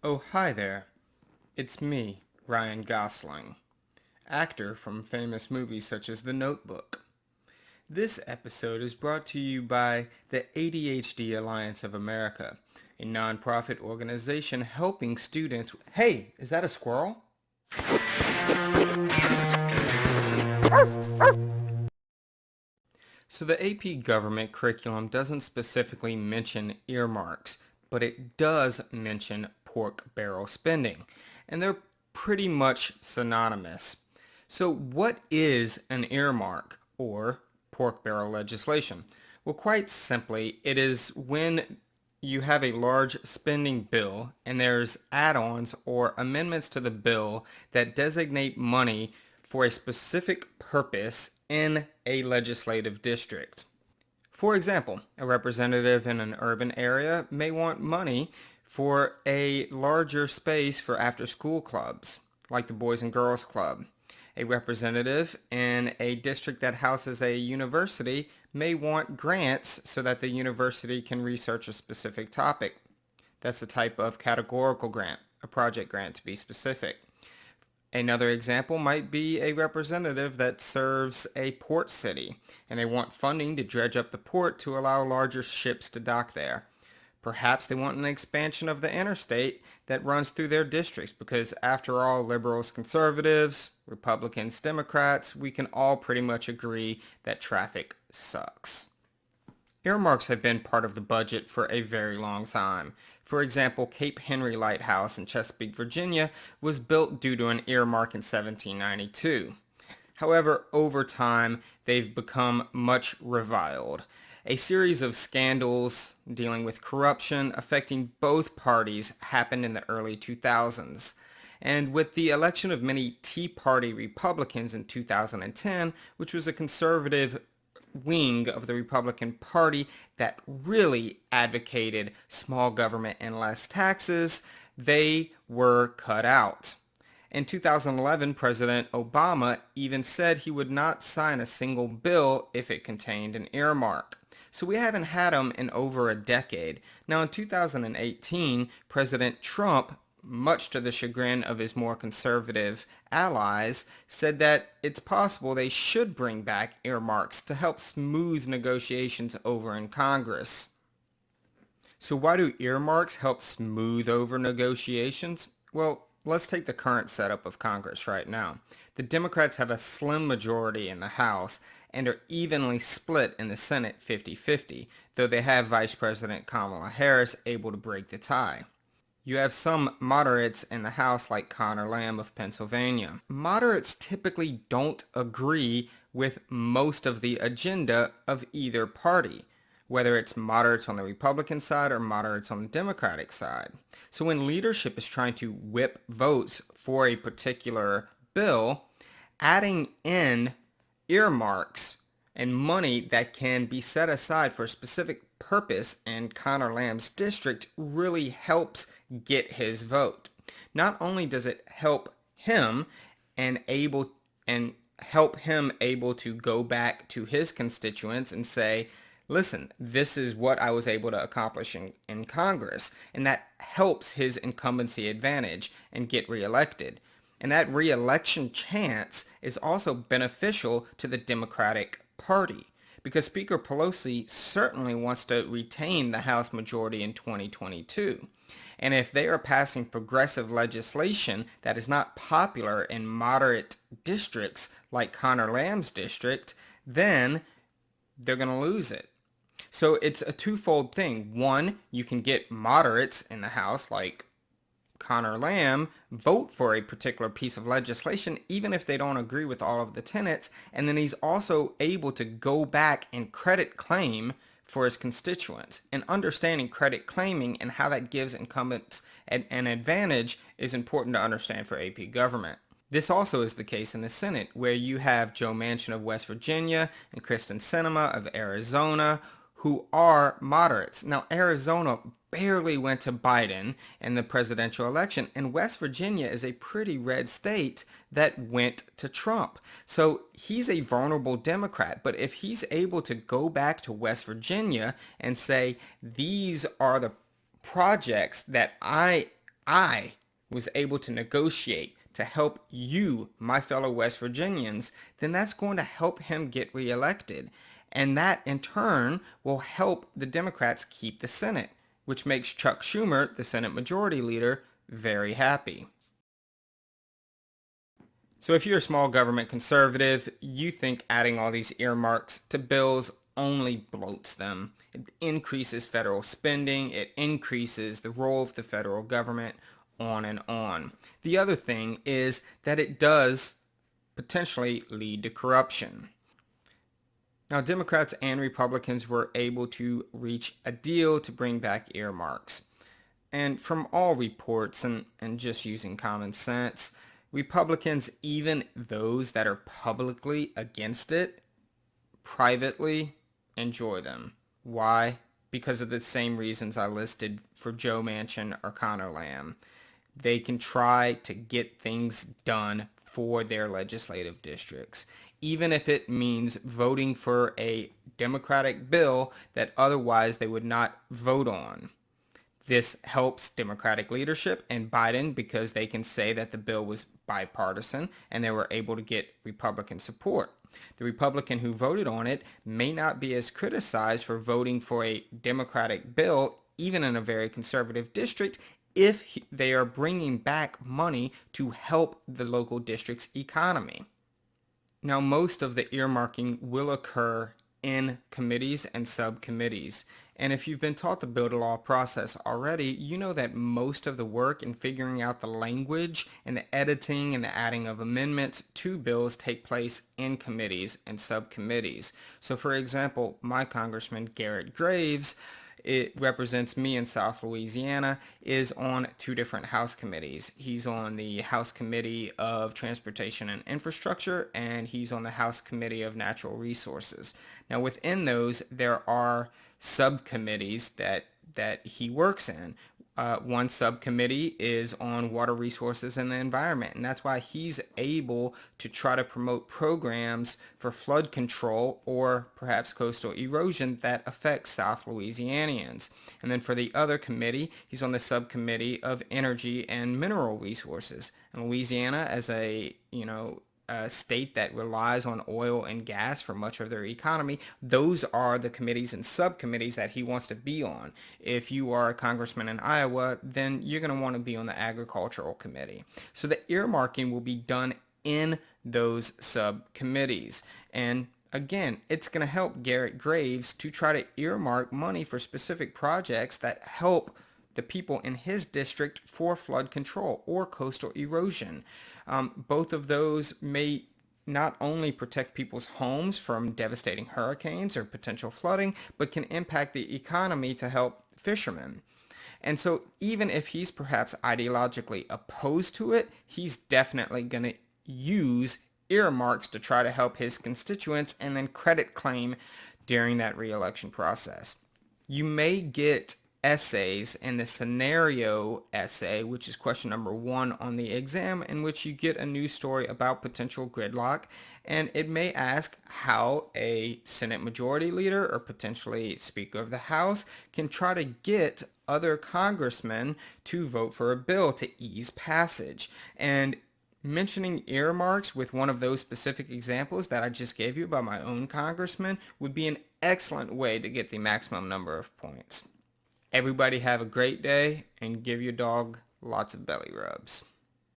Oh, hi there. It's me, Ryan Gosling, actor from famous movies such as The Notebook. This episode is brought to you by the ADHD Alliance of America, a nonprofit organization helping students. Hey, is that a squirrel? So the AP government curriculum doesn't specifically mention earmarks, but it does mention pork barrel spending, and they're pretty much synonymous. So what is an earmark or pork barrel legislation? Well, quite simply, it is when you have a large spending bill and there's add-ons or amendments to the bill that designate money for a specific purpose in a legislative district. For example, a representative in an urban area may want money for a larger space for after-school clubs, like the Boys and Girls Club. A representative in a district that houses a university may want grants so that the university can research a specific topic. That's a type of categorical grant, a project grant to be specific. Another example might be a representative that serves a port city, and they want funding to dredge up the port to allow larger ships to dock there. Perhaps they want an expansion of the interstate that runs through their districts because, after all, liberals, conservatives, Republicans, Democrats, we can all pretty much agree that traffic sucks. Earmarks have been part of the budget for a very long time. For example, Cape Henry Lighthouse in Chesapeake, Virginia was built due to an earmark in 1792. However, over time, they've become much reviled. A series of scandals dealing with corruption affecting both parties happened in the early 2000s. And with the election of many Tea Party Republicans in 2010, which was a conservative wing of the Republican Party that really advocated small government and less taxes, they were cut out. In 2011, President Obama even said he would not sign a single bill if it contained an earmark. So we haven't had them in over a decade. Now in 2018, President Trump, much to the chagrin of his more conservative allies, said that it's possible they should bring back earmarks to help smooth negotiations over in Congress. So why do earmarks help smooth over negotiations? Well, let's take the current setup of Congress right now. The Democrats have a slim majority in the House and are evenly split in the Senate 50-50, though they have Vice President Kamala Harris able to break the tie. You have some moderates in the House like Connor Lamb of Pennsylvania. Moderates typically don't agree with most of the agenda of either party, whether it's moderates on the Republican side or moderates on the Democratic side. So when leadership is trying to whip votes for a particular bill, adding in earmarks and money that can be set aside for a specific purpose in Connor Lamb's district really helps get his vote. Not only does it help him and help him able to go back to his constituents and say, listen, this is what I was able to accomplish in Congress, and that helps his incumbency advantage and get reelected. And that reelection chance is also beneficial to the Democratic Party because Speaker Pelosi certainly wants to retain the House majority in 2022. And if they are passing progressive legislation that is not popular in moderate districts like Connor Lamb's district, then they're going to lose it. So it's a twofold thing. One, you can get moderates in the House like Connor Lamb vote for a particular piece of legislation even if they don't agree with all of the tenets, and then he's also able to go back and credit claim for his constituents. And understanding credit claiming and how that gives incumbents an advantage is important to understand for AP government. This also is the case in the Senate, where you have Joe Manchin of West Virginia and Kristen Sinema of Arizona, who are moderates. Now, Arizona barely went to Biden in the presidential election, and West Virginia is a pretty red state that went to Trump. So he's a vulnerable Democrat, but if he's able to go back to West Virginia and say, these are the projects that I I was able to negotiate to help you, my fellow West Virginians, then that's going to help him get reelected. And that in turn will help the Democrats keep the Senate, which makes Chuck Schumer, the Senate Majority Leader, very happy. So if you're a small government conservative, you think adding all these earmarks to bills only bloats them. It increases federal spending, it increases the role of the federal government, on and on. The other thing is that it does potentially lead to corruption. Now, Democrats and Republicans were able to reach a deal to bring back earmarks. And from all reports, and just using common sense, Republicans, even those that are publicly against it, privately enjoy them. Why? Because of the same reasons I listed for Joe Manchin or Conor Lamb. They can try to get things done for their legislative districts, even if it means voting for a Democratic bill that otherwise they would not vote on. This helps Democratic leadership and Biden because they can say that the bill was bipartisan and they were able to get Republican support. The Republican who voted on it may not be as criticized for voting for a Democratic bill, even in a very conservative district, if they are bringing back money to help the local district's economy. Now, most of the earmarking will occur in committees and subcommittees. And if you've been taught the bill to law process already, you know that most of the work in figuring out the language and the editing and the adding of amendments to bills take place in committees and subcommittees. So for example, my Congressman Garrett Graves, it represents me in South Louisiana, is on two different House committees. He's on the House Committee of Transportation and Infrastructure, and he's on the House Committee of Natural Resources. Now within those, there are subcommittees that he works in. One subcommittee is on water resources and the environment, and that's why he's able to try to promote programs for flood control or perhaps coastal erosion that affects South Louisianians. And then for the other committee, he's on the subcommittee of energy and mineral resources. And Louisiana, as a state that relies on oil and gas for much of their economy, those are the committees and subcommittees that he wants to be on. If you are a congressman in Iowa, then you're going to want to be on the agricultural committee. So the earmarking will be done in those subcommittees. And again, it's going to help Garrett Graves to try to earmark money for specific projects that help the people in his district for flood control or coastal erosion. Both of those may not only protect people's homes from devastating hurricanes or potential flooding, but can impact the economy to help fishermen. And so even if he's perhaps ideologically opposed to it, he's definitely going to use earmarks to try to help his constituents and then credit claim during that re-election process. You may get essays in the scenario essay, which is question number 1 on the exam, in which you get a news story about potential gridlock, and it may ask how a Senate Majority Leader or potentially Speaker of the House can try to get other congressmen to vote for a bill to ease passage. And mentioning earmarks with one of those specific examples that I just gave you about my own congressman would be an excellent way to get the maximum number of points. Everybody have a great day and give your dog lots of belly rubs.